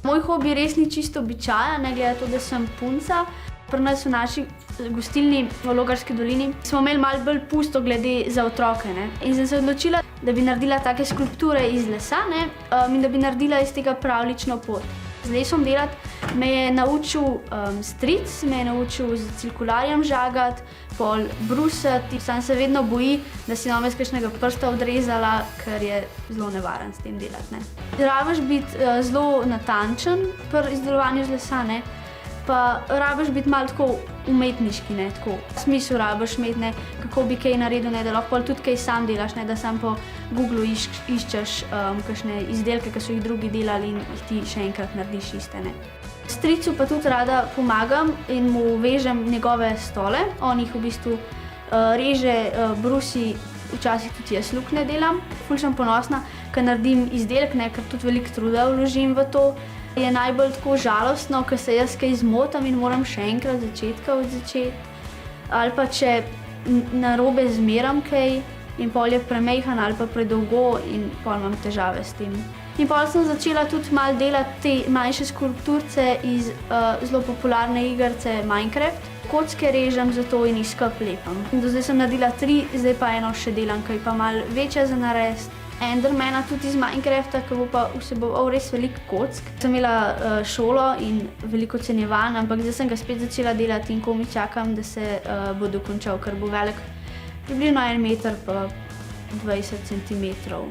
Moj hobi res ni čisto običajen, ne glede na to, da sem punca. Pri nas v naši gostilni v Logarski dolini smo imeli malo bolj pusto glede za otroke, ne. In sem se odločila, da bi naredila take skulpture iz lesa, ne, in da bi naredila iz tega pravljično pot. Z lesom delati me je naučil stric, me je naučil z cirkularjem žagati, pol brusiti. Sam se vedno boji, da si ne bom jaz kakšnega prsta odrezala, ker je zelo nevaren s tem delati, ne. Rabiš biti zelo natančen pri izdelovanju z lesa, ne, pa rabiš biti malo tako umetniški, ne, tako. Smisel rabiš imeti, ne, kako bi kaj naredil, ne, da lahko pol tudi kaj sam delaš, ne, da sam po Googlu iščeš kakšne izdelke, ki so jih drugi delali in jih ti še enkrat narediš iste, ne. Stricu pa tudi rada pomagam in mu vežem njegove stole. On jih v bistvu reže, brusi, včasih tudi jaz luknje delam. Ful sem ponosna, ker naredim izdelek, ne, ker tudi veliko truda vložim v to. Je najbolj tako žalostno, ker se jaz kaj zmotam in moram še enkrat začetka začeti. Ali pa če narobe zmeram kaj in pol je premejhan ali pa predolgo in pol imam težave s tem. In pol sem začela tudi malo delati te manjše skulpturce iz zelo popularne igrice Minecraft. Kocke režem zato in jih skupaj lepim. Do zdaj sem naredila 3, zdaj pa eno še delam, ki je pa malo večja za narediti. Endermana tudi iz Minecrafta, ki bo pa vseboval res veliko kock. Sem imela šolo in veliko ocenjevanj, ampak zdaj sem ga spet začela delati in komaj čakam, da se bo dokončal, ker bo velik približno 1 meter pa 20 centimetrov.